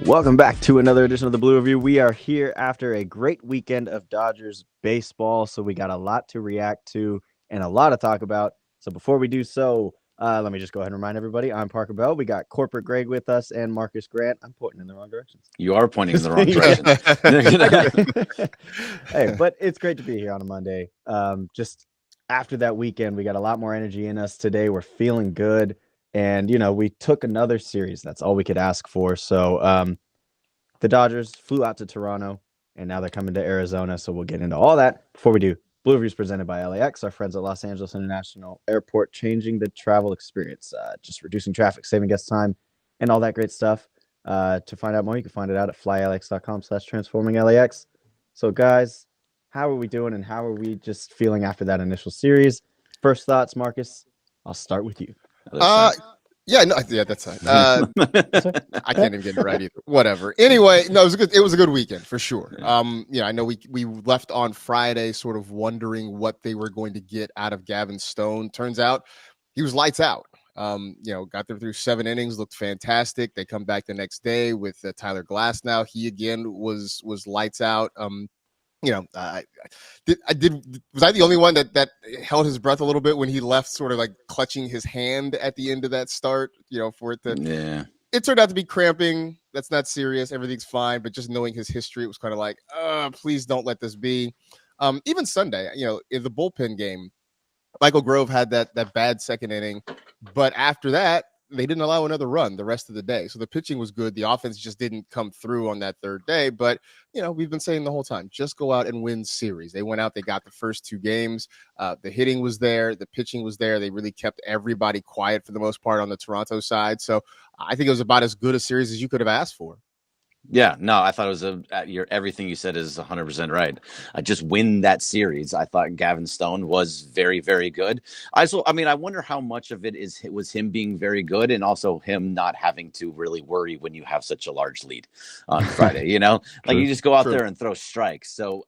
Welcome back to another edition of the Blue Review. We are here after a great weekend of Dodgers baseball, so we got a lot to react to and a lot to talk about. So before we do so, let me just go ahead and remind everybody, I'm Parker Bell. We got Corporate Greg with us and Marcus Grant. I'm pointing in the wrong direction. You are pointing in the wrong direction. Hey, but it's great to be here on a Monday. Just after that weekend, we got a lot more energy in us today. We're feeling good. And, we took another series. That's all we could ask for. So the Dodgers flew out to Toronto, and now they're coming to Arizona. So we'll get into all that. Before we do, Blue Review is presented by LAX, our friends at Los Angeles International Airport, changing the travel experience, just reducing traffic, saving guest time, and all that great stuff. To find out more, you can find it out at flylax.com/transforminglax. So, guys, how are we doing, and how are we just feeling after that initial series? First thoughts, Marcus, I'll start with you. That's fine. I can't even get it right either. Whatever. Anyway, no, it was a good weekend for sure. I know we left on Friday sort of wondering what they were going to get out of Gavin Stone. Turns out he was lights out. Got them through 7 innings, looked fantastic. They come back the next day with Tyler Glasnow. He again was lights out. Was I the only one that held his breath a little bit when he left, sort of like clutching his hand at the end of that start, for it to, it turned out to be cramping. That's not serious. Everything's fine. But just knowing his history, it was kind of like, please don't let this be. Even Sunday, in the bullpen game, Michael Grove had that bad second inning, but after that, they didn't allow another run the rest of the day. So the pitching was good. The offense just didn't come through on that third day. But, we've been saying the whole time, just go out and win series. They went out, they got the first 2 games. The hitting was there. The pitching was there. They really kept everybody quiet for the most part on the Toronto side. So I think it was about as good a series as you could have asked for. Yeah, no, I thought it was everything you said is 100% right. Just win that series. I thought Gavin Stone was very, very good. I wonder how much of it was him being very good and also him not having to really worry when you have such a large lead on Friday. You just go out there and throw strikes. So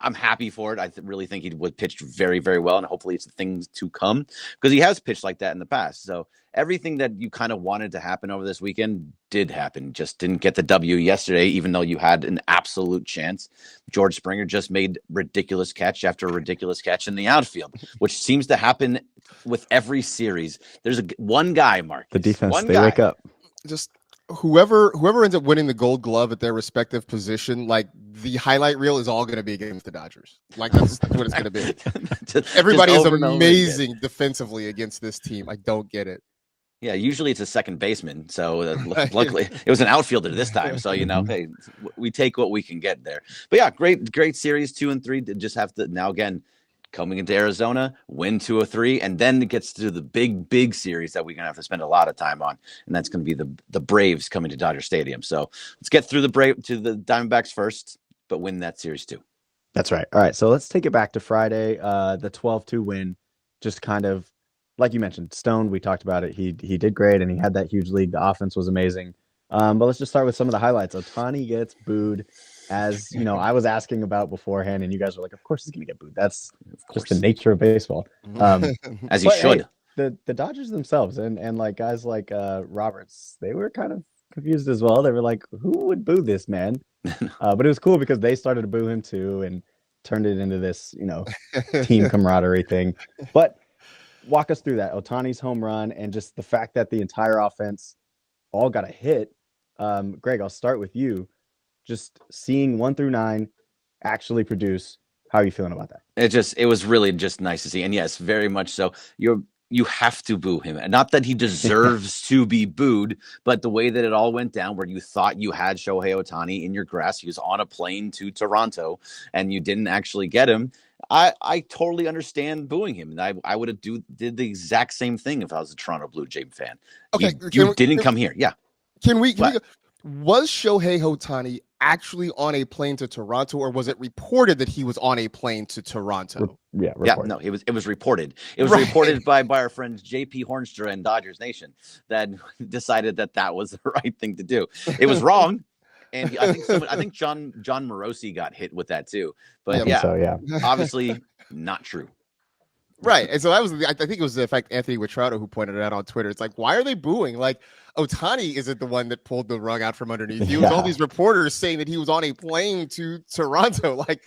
I'm happy for it. I really think he would pitch very, very well, and hopefully it's the things to come because he has pitched like that in the past. So everything that you kind of wanted to happen over this weekend did happen. Just didn't get the W yesterday, even though you had an absolute chance. George Springer just made ridiculous catch after ridiculous catch in the outfield, which seems to happen with every series. There's one guy, Mark. The defense, wake up. Just whoever ends up winning the Gold Glove at their respective position, like the highlight reel is all going to be against the Dodgers. Like that's what it's going to be. Everybody is amazing defensively against this team. I don't get it. Yeah, usually it's a second baseman. So luckily it was an outfielder this time. So, hey, we take what we can get there. But yeah, great series 2 and 3. Just have to now again coming into Arizona, win 2 of 3, and then it gets to the big series that we're gonna have to spend a lot of time on, and that's gonna be the Braves coming to Dodger Stadium. So let's get through the Diamondbacks first, but win that series too. That's right. All right, so let's take it back to Friday. The 12-2 win, just kind of like you mentioned, Stone. We talked about it. He did great, and he had that huge lead. The offense was amazing. But let's just start with some of the highlights. Ohtani gets booed. As I was asking about beforehand, and you guys were like, "Of course he's going to get booed. That's just the nature of baseball." As he should. Hey, the Dodgers themselves and like guys like Roberts, they were kind of confused as well. They were like, "Who would boo this man?" But it was cool because they started to boo him too, and turned it into this team camaraderie thing. But walk us through that Ohtani's home run and just the fact that the entire offense all got a hit. Greg, I'll start with you. Just seeing 1 through 9 actually produce. How are you feeling about that? It was really just nice to see. And yes, very much so. You have to boo him. And not that he deserves to be booed, but the way that it all went down where you thought you had Shohei Ohtani in your grasp. He was on a plane to Toronto and you didn't actually get him. I totally understand booing him. And I would have did the exact same thing if I was a Toronto Blue Jay fan. Okay. You didn't come here. Yeah. Can we go? Was Shohei Ohtani actually on a plane to Toronto, or was it reported that he was on a plane to Toronto? No, it was reported. It was reported by our friends JP Hornstra and Dodgers Nation that decided that was the right thing to do. It was wrong, and I think John Morosi got hit with that too. But obviously not true. Right. And so that was, I think it was, in fact, Anthony Witrado who pointed it out on Twitter. It's like, why are they booing? Like, Ohtani isn't the one that pulled the rug out from underneath you. It was all these reporters saying that he was on a plane to Toronto. Like,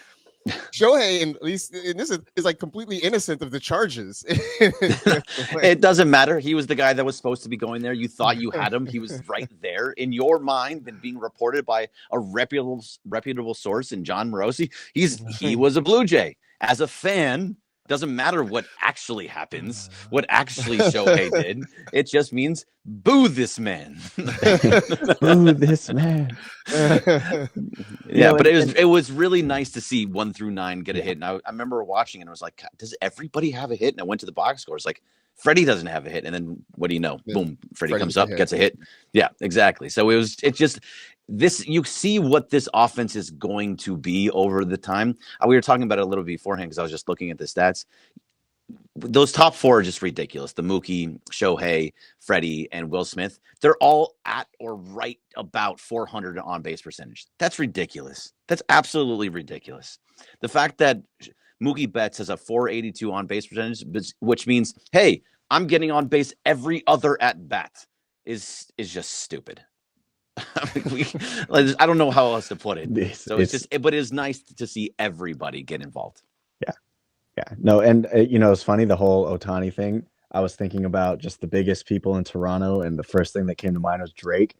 Shohei, and at least in this is like completely innocent of the charges. It doesn't matter. He was the guy that was supposed to be going there. You thought you had him. He was right there in your mind and being reported by a reputable source in John Morosi. He was a Blue Jay. As a fan, doesn't matter what actually happens, what actually Shohei did. It just means boo this man. Boo this man. Yeah, but it was really nice to see 1 through 9 get a hit. And I remember watching and I was like, does everybody have a hit? And I went to the box scores like, Freddie doesn't have a hit. And then what do you know? Boom, Freddie comes up, gets a hit. Yeah, exactly. So it's just this, you see what this offense is going to be over the time. We were talking about it a little beforehand because I was just looking at the stats. Those top 4 are just ridiculous. The Mookie, Shohei, Freddie, and Will Smith, they're all at or right about 400 on base percentage. That's ridiculous. That's absolutely ridiculous. The fact that Mookie Betts has a 482 on base percentage, which means, hey, I'm getting on base every other at bat, is just stupid. I don't know how else to put it. So but it's nice to see everybody get involved. Yeah, no, and it's funny, the whole Ohtani thing. I was thinking about just the biggest people in Toronto, and the first thing that came to mind was Drake.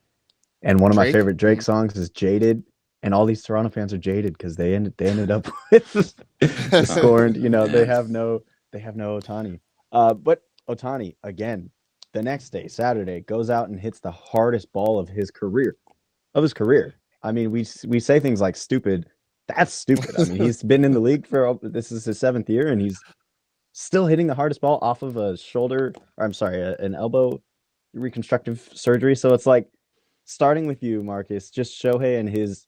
And one of my favorite Drake songs is "Jaded," and all these Toronto fans are jaded because they ended up with the scorned. They have no Ohtani. But Ohtani again, the next day, Saturday, goes out and hits the hardest ball of his career. I mean, we say things like stupid. That's stupid. I mean, he's been in the league this is his 7th year, and he's still hitting the hardest ball off of an elbow reconstructive surgery. So it's like, starting with you, Marcus, just Shohei and his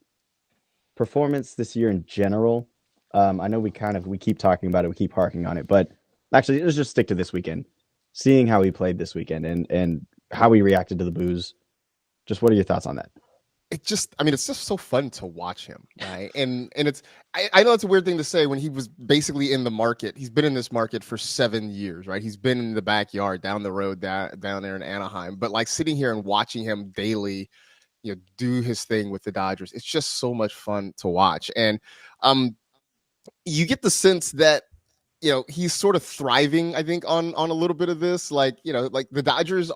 performance this year in general. I know we keep talking about it, we keep harking on it, but actually, let's just stick to this weekend. Seeing how he played this weekend and how he reacted to the boos. Just what are your thoughts on that? It's just so fun to watch him, right? And I know it's a weird thing to say when he was basically in the market. He's been in this market for 7 years, right? He's been in the backyard down the road down there in Anaheim. But like sitting here and watching him daily, do his thing with the Dodgers, it's just so much fun to watch. And you get the sense that he's sort of thriving, I think, on a little bit of this. Like the Dodgers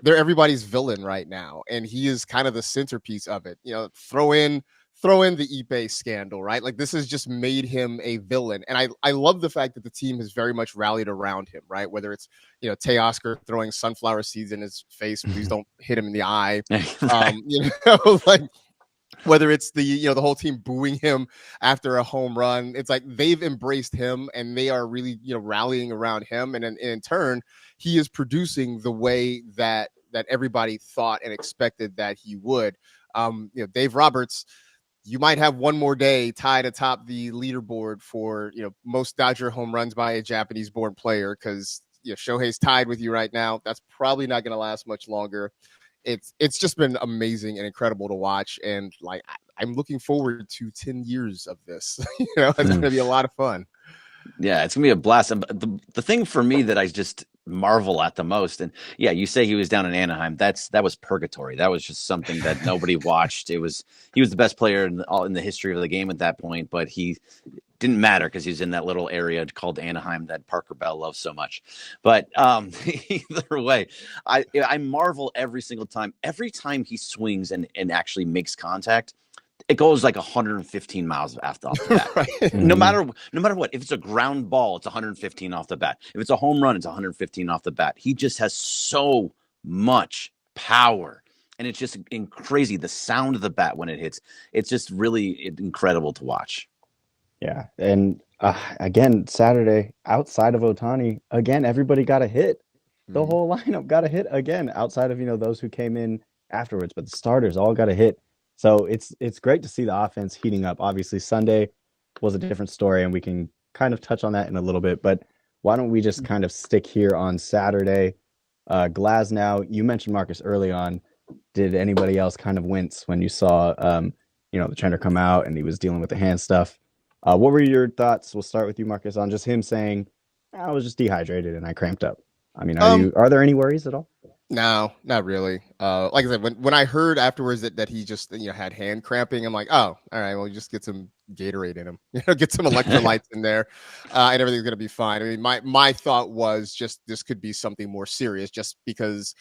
they're everybody's villain right now, and he is kind of the centerpiece of it. Throw in the Ipe scandal, right? Like, this has just made him a villain, and I love the fact that the team has very much rallied around him, right? Whether it's Teoscar throwing sunflower seeds in his face, please don't hit him in the eye, like. Whether it's the whole team booing him after a home run, it's like they've embraced him and they are really rallying around him, and in turn, he is producing the way that everybody thought and expected that he would. Dave Roberts, you might have one more day tied atop the leaderboard for most Dodger home runs by a Japanese-born player, because Shohei's tied with you right now. That's probably not going to last much longer. It's just been amazing and incredible to watch, and like I'm looking forward to 10 years of this. It's going to be a lot of fun. Yeah, it's gonna be a blast. The thing for me that I just marvel at the most, and yeah, you say he was down in Anaheim. That was purgatory. That was just something that nobody watched. He was the best player in the history of the game at that point, but he didn't matter because he's in that little area called Anaheim that Parker Bell loves so much. But either way, I marvel every single time. Every time he swings and actually makes contact, it goes like 115 miles off the bat. Right. No matter what. If it's a ground ball, it's 115 off the bat. If it's a home run, it's 115 off the bat. He just has so much power, and it's just crazy. The sound of the bat when it hits, it's just really incredible to watch. Yeah, and again, Saturday, outside of Ohtani, again, everybody got a hit. The whole lineup got a hit again, outside of those who came in afterwards, but the starters all got a hit. So it's great to see the offense heating up. Obviously, Sunday was a different story, and we can kind of touch on that in a little bit. But why don't we just kind of stick here on Saturday? Glasnow, you mentioned Marcus early on. Did anybody else kind of wince when you saw the trainer come out and he was dealing with the hand stuff? What were your thoughts? We'll start with you, Marcus, on just him saying I was just dehydrated and I cramped up. I mean, Um, are there any worries at all? No, not really. Like I said, when I heard afterwards that he just had hand cramping, I'm like, oh, all right, well, you just get some Gatorade in him, get some electrolytes in there, and everything's gonna be fine. I mean, my thought was just this could be something more serious, just because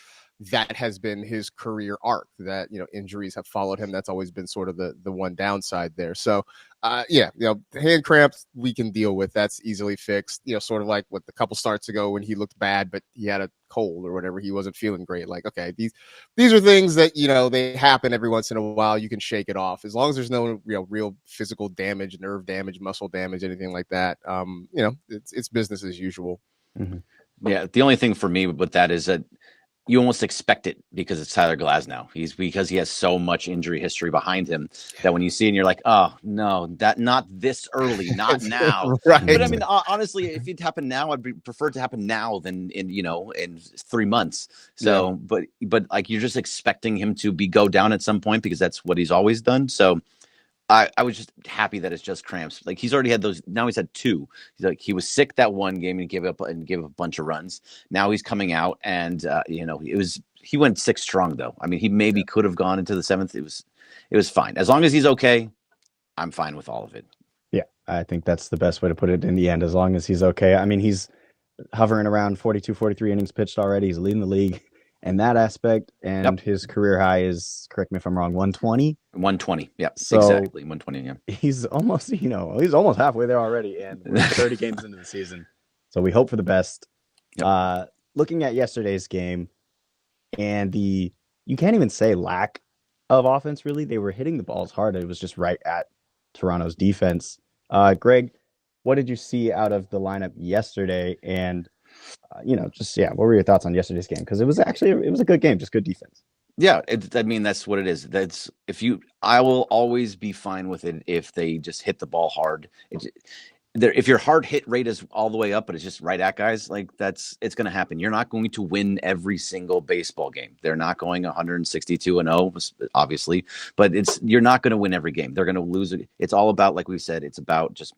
that has been his career arc. That injuries have followed him. That's always been sort of the one downside there. So, yeah, hand cramps we can deal with. That's easily fixed. Sort of like what the couple starts ago when he looked bad, but he had a cold or whatever. He wasn't feeling great. Like, okay, these are things that they happen every once in a while. You can shake it off as long as there's no real physical damage, nerve damage, muscle damage, anything like that. It's business as usual. Mm-hmm. Yeah, the only thing for me with that is that you almost expect it because it's Tyler Glasnow. Because he has so much injury history behind him that when you see it, and you're like, oh no, that not this early, not now. Right. But I mean, honestly, if it happened now, I'd prefer it to happen now than in 3 months. So, but like you're just expecting him to go down at some point because that's what he's always done. So I was just happy that it's just cramps. Like he's already had those. Now he's had two. He's like he was sick that one game and gave up a bunch of runs. Now he's coming out and he went 6 strong though. I mean he maybe could have gone into the 7th. It was fine as long as he's okay. I'm fine with all of it. Yeah, I think that's the best way to put it in the end. As long as he's okay. I mean he's hovering around 42, 43 innings pitched already. He's leading the league in that aspect, and his career high is, correct me if I'm wrong, 120. 120. Yeah, so exactly 120. Yeah, he's almost halfway there already, and we're 30 games into the season. So we hope for the best. Yep. Looking at yesterday's game, and you can't even say lack of offense. Really, they were hitting the balls hard. It was just right at Toronto's defense. Greg, what did you see out of the lineup yesterday? And what were your thoughts on yesterday's game? Because it was a good game, just good defense. Yeah, I mean that's what it is. I will always be fine with it if they just hit the ball hard. If your hard hit rate is all the way up, but it's just right at guys, like it's going to happen. You're not going to win every single baseball game. They're not going 162-0, obviously, but you're not going to win every game. They're going to lose. It's all about, like we said, it's about just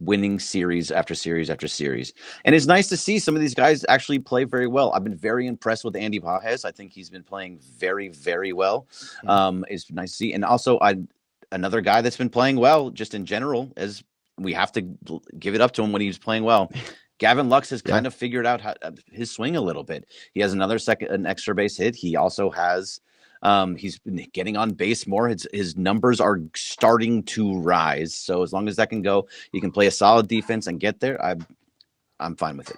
winning series after series after series. And it's nice to see some of these guys actually play very well. I've been very impressed with Andy Pages. I think he's been playing very, very well. It's nice to see. And also another guy that's been playing well just in general, as we have to give it up to him when he's playing well. Gavin Lux has kind of figured out his swing a little bit. He has an extra base hit. He also has he's been getting on base more. His numbers are starting to rise. So as long as that can go, he can play a solid defense and get there. I'm fine with it.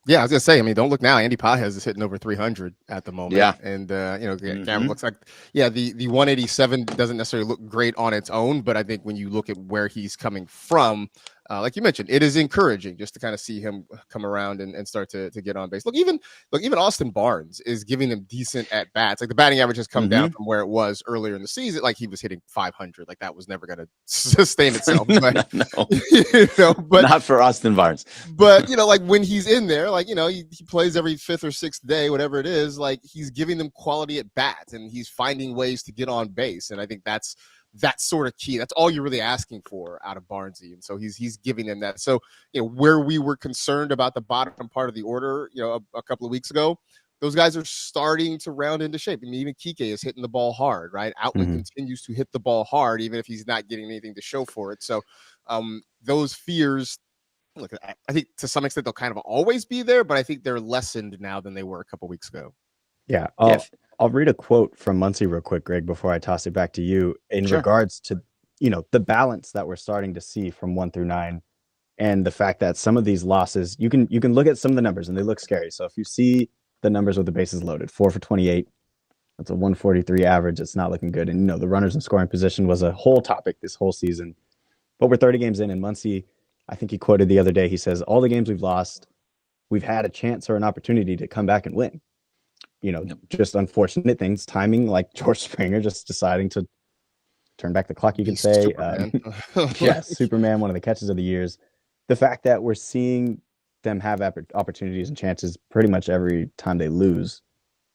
Yeah, I was gonna say. I mean, don't look now. Andy Pages is hitting over 300 at the moment. Yeah, and Gavin looks like the 187 doesn't necessarily look great on its own, but I think when you look at where he's coming from, like you mentioned, it is encouraging just to kind of see him come around and start to get on base. Look, even Austin Barnes is giving them decent at bats. Like the batting average has come down from where it was earlier in the season. Like he was hitting 500. Like that was never going to sustain itself. But, no. But not for Austin Barnes. But like when he's in there, like he plays every 5th or 6th day, whatever it is. Like he's giving them quality at bats, and he's finding ways to get on base. And I think that's sort of key. That's all you're really asking for out of Barnesy. And so he's giving them that. So, where we were concerned about the bottom part of the order, a couple of weeks ago, those guys are starting to round into shape. I mean, even Kike is hitting the ball hard, right? Outlet continues to hit the ball hard, even if he's not getting anything to show for it. So those fears, look, I think to some extent they'll kind of always be there, but I think they're lessened now than they were a couple of weeks ago. Yeah. I'll read a quote from Muncy real quick, Greg, before I toss it back to you in regards to, the balance that we're starting to see from 1 through 9, and the fact that some of these losses, you can look at some of the numbers and they look scary. So if you see the numbers with the bases loaded, 4 for 28, that's a 143 average. It's not looking good. And, the runners in scoring position was a whole topic this whole season. But we're 30 games in, and Muncy, I think he quoted the other day, he says, all the games we've lost, we've had a chance or an opportunity to come back and win. Just unfortunate things, timing, like George Springer just deciding to turn back the clock, you could say. Superman. Superman, one of the catches of the years. The fact that we're seeing them have opportunities and chances pretty much every time they lose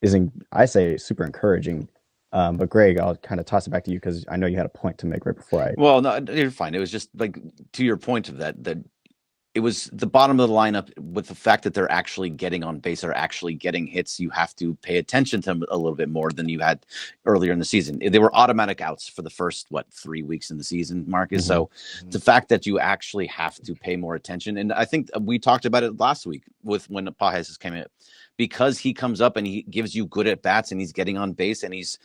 is, I say, super encouraging. But Greg, I'll kind of toss it back to you because I know you had a point to make right before I. Well, no, you're fine. It was just like to your point of that it was the bottom of the lineup with the fact that they're actually getting on base, are actually getting hits. You have to pay attention to them a little bit more than you had earlier in the season. They were automatic outs for the first, 3 weeks in the season, Marcus. So the fact that you actually have to pay more attention. And I think we talked about it last week with when Pajes came in, because he comes up and he gives you good at bats and he's getting on base and he's,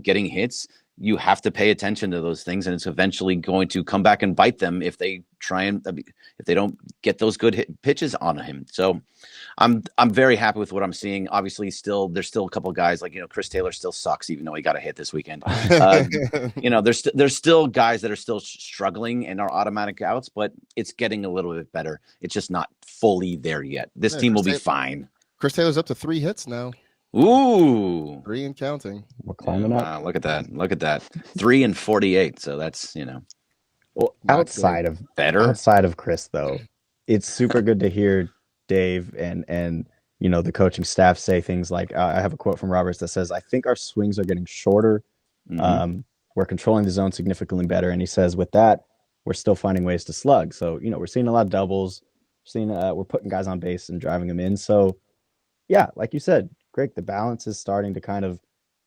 getting hits. You have to pay attention to those things, and it's eventually going to come back and bite them if they if they don't get those good pitches on him. So I'm very happy with what I'm seeing. Obviously, there's still a couple of guys like, Chris Taylor still sucks, even though he got a hit this weekend. There's still guys that are still struggling and are automatic outs, but it's getting a little bit better. It's just not fully there yet. This team will be fine. Chris Taylor's up to 3 hits now. Ooh, 3 and counting. We're climbing up. Wow, look at that. 3 and 48. So that's, Well, outside of Chris, though, it's super good to hear Dave and the coaching staff say things like, I have a quote from Roberts that says, "I think our swings are getting shorter. We're controlling the zone significantly better." And he says, with that, we're still finding ways to slug. So, we're seeing a lot of doubles. We're putting guys on base and driving them in. So, yeah, like you said, Greg, the balance is starting to kind of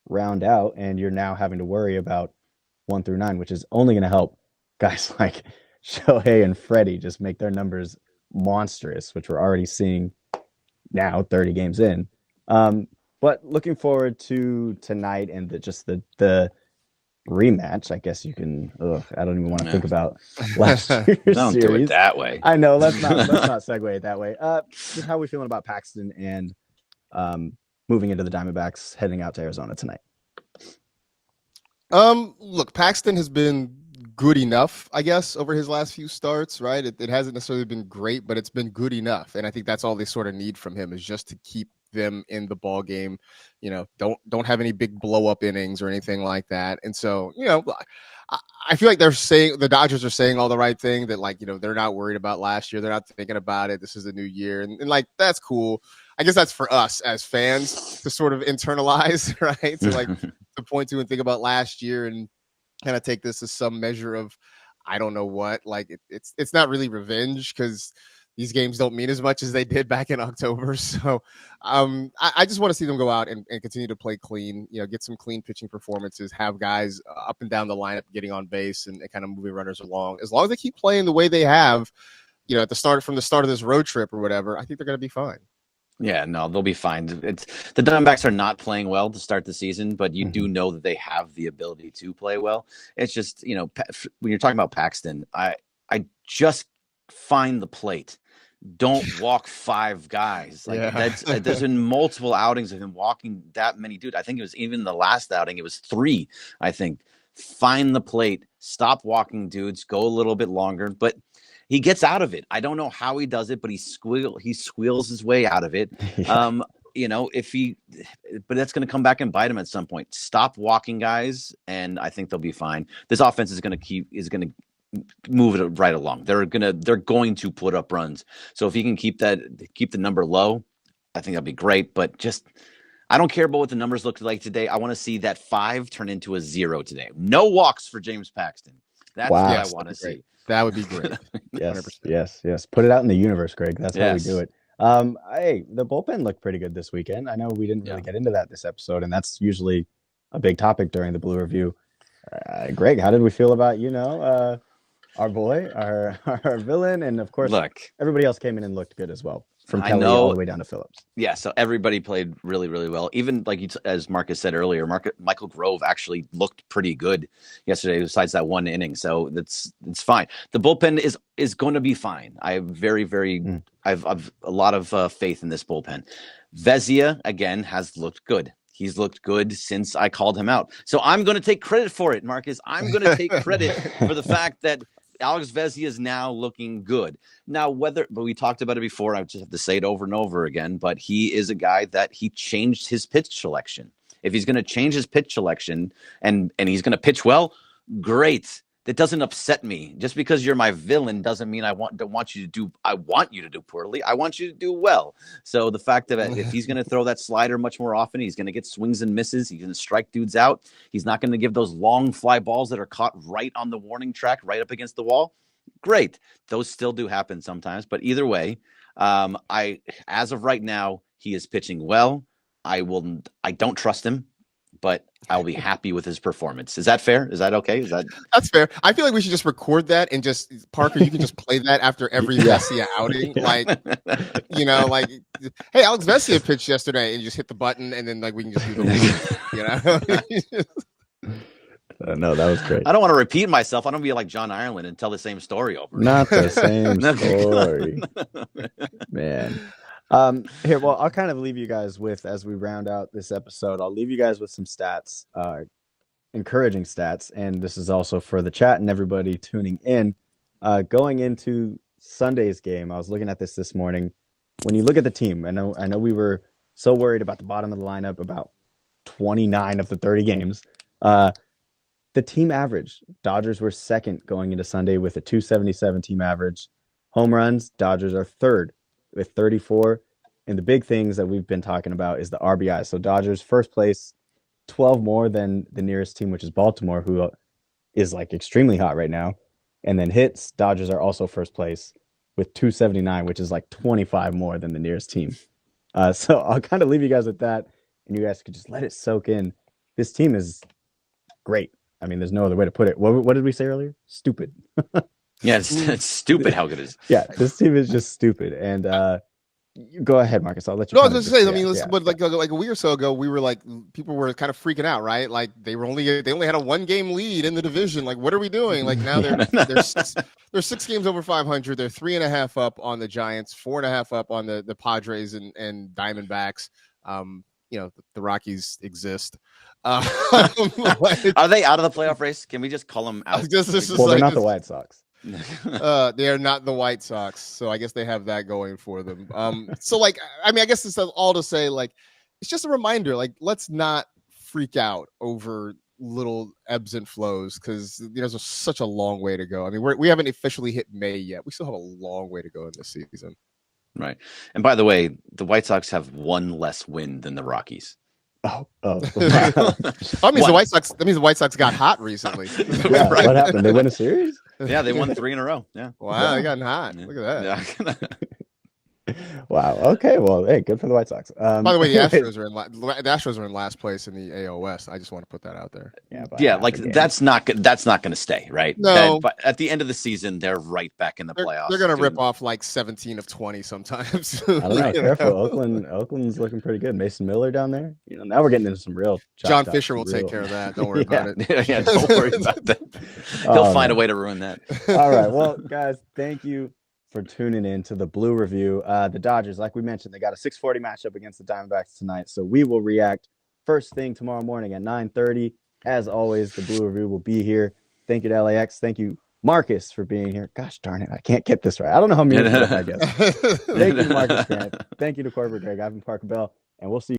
round out, and you're now having to worry about 1 through 9, which is only going to help guys like Shohei and Freddie just make their numbers monstrous, which we're already seeing now 30 games in. But looking forward to tonight and the rematch. I guess you can. I don't even want to think about last year's Don't series. do it that way. I know. Let's not segue it that way. Just how are we feeling about Paxton and moving into the Diamondbacks, heading out to Arizona tonight? Look, Paxton has been good enough, I guess, over his last few starts, right? It hasn't necessarily been great, but it's been good enough. And I think that's all they sort of need from him, is just to keep them in the ball game. Don't have any big blow up innings or anything like that. And so, I feel like the Dodgers are saying all the right thing, that they're not worried about last year. They're not thinking about it. This is a new year. And that's cool. I guess that's for us as fans to sort of internalize, right? To point to and think about last year and kind of take this as some measure of, I don't know what, it's not really revenge, because these games don't mean as much as they did back in October. So I just want to see them go out and continue to play clean, get some clean pitching performances, have guys up and down the lineup getting on base and kind of moving runners along. As long as they keep playing the way they have, from the start of this road trip or whatever, I think they're going to be fine. Yeah, no, they'll be fine. The Diamondbacks are not playing well to start the season, but you do know that they have the ability to play well. It's just, when you're talking about Paxton, I just find the plate. Don't walk 5 guys. There's been multiple outings of him walking that many. Dude, I think it was even the last outing, it was 3, I think. Find the plate. Stop walking dudes. Go a little bit longer. But he gets out of it. I don't know how he does it, but he squeals his way out of it. But that's going to come back and bite him at some point. Stop walking guys, and I think they'll be fine. This offense is going to move it right along. They're going to put up runs. So if he can keep the number low, I think that'd be great. But just, I don't care about what the numbers look like today. I want to see that 5 turn into a 0 today. No walks for James Paxton. That's what I want to see. That would be great. Yes. Put it out in the universe, Greg. That's how we do it. Hey, the bullpen looked pretty good this weekend. I know we didn't really get into that this episode, and that's usually a big topic during the Blue Review. Greg, how did we feel about, our boy, our villain, and of course, everybody else came in and looked good as well, from Kelly all the way down to Phillips. Yeah, so everybody played really, really well. Even as Marcus said earlier, Michael Grove actually looked pretty good yesterday, besides that 1 inning. So it's fine. The bullpen is going to be fine. I have I've a lot of faith in this bullpen. Vezia again has looked good. He's looked good since I called him out. So I'm going to take credit for it, Marcus. I'm going to take credit for the fact that Alex Vezia is now looking good. Now, but we talked about it before. I just have to say it over and over again, but he is a guy that he changed his pitch selection. If he's going to change his pitch selection and he's going to pitch well, great. That doesn't upset me. Just because you're my villain doesn't mean I want you to do poorly. I want you to do well. So the fact that if he's going to throw that slider much more often, he's going to get swings and misses. He's going to strike dudes out. He's not going to give those long fly balls that are caught right on the warning track, right up against the wall. great. Those still do happen sometimes, but either way, as of right now, he is pitching well. I don't trust him, but I'll be happy with his performance. Is that fair? Is that okay? That's fair? I feel like we should just record that and just Parker. You can just play that after every Vesia outing, like like, hey, Alex Vesia pitched yesterday, and you just hit the button, and then like we can just do the No, that was great. I don't want to repeat myself. I don't want to be like John Ireland and tell the same story over. Not the same story, man. Here, well, I'll kind of leave you guys with, as we round out this episode, I'll leave you guys with some stats, encouraging stats. And this is also for the chat and everybody tuning in. Going into Sunday's game, I was looking at this morning. When you look at the team, I know we were so worried about the bottom of the lineup, about 29 of the 30 games. The team average, Dodgers were second going into Sunday with a 277 team average. Home runs, Dodgers are third with 34. And the big things that we've been talking about is the RBI. So Dodgers first place, 12 more than the nearest team, which is Baltimore, who is like extremely hot right now. And then hits, Dodgers are also first place with 279, which is like 25 more than the nearest team. So I'll kind of leave you guys with that, and you guys could just let it soak in. This team is great. I mean, there's no other way to put it. What did we say earlier? Stupid. Yeah, it's stupid how good it is. Yeah, this team is just stupid. And go ahead, Marcus. I'll let you. No, I was going to say. I mean, like a week or so ago, we were like, people were kind of freaking out, right? Like they only had a 1-game lead in the division. Like, what are we doing? Like now they're 6 games over 500. They're 3.5 up on the Giants, 4.5 up on the Padres and Diamondbacks. The Rockies exist. Are they out of the playoff race? Can we just call them out? They're not the White Sox. They are not the White Sox, so I guess they have that going for them. So like, I mean, I guess it's all to say, like, it's just a reminder, like, let's not freak out over little ebbs and flows, because there's such a long way to go. I mean, we haven't officially hit May yet. We still have a long way to go in this season. Right. And by the way, the White Sox have one less win than the Rockies. Oh. That means the White Sox got hot recently. Yeah, right. What happened? They win a series? Yeah, they won 3 in a row. Yeah. Wow, they got hot. Look at that. Yeah. Wow. Okay. Well, hey, good for the White Sox. By the way, the Astros are in last place in the AL West. I just want to put that out there. Yeah, like that's not going to stay, right? No. But at the end of the season, they're right back in the playoffs. They're going to rip off like 17 of 20 sometimes. I don't know. Careful. Oakland's looking pretty good. Mason Miller down there. Now we're getting into some real. John Fisher will take care of that. Don't worry about it. Yeah, don't worry about that. He'll find a way to ruin that. All right. Well, guys, thank you for tuning in to the Blue Review. The Dodgers, like we mentioned, they got a 6:40 matchup against the Diamondbacks tonight. So we will react first thing tomorrow morning at 9:30. As always, the Blue Review will be here. Thank you to LAX. Thank you, Marcus, for being here. Gosh darn it, I can't get this right. I don't know how many I guess. Thank you, Marcus Grant. Thank you to Corbett Gregg. I've been Parker Bell, and we'll see you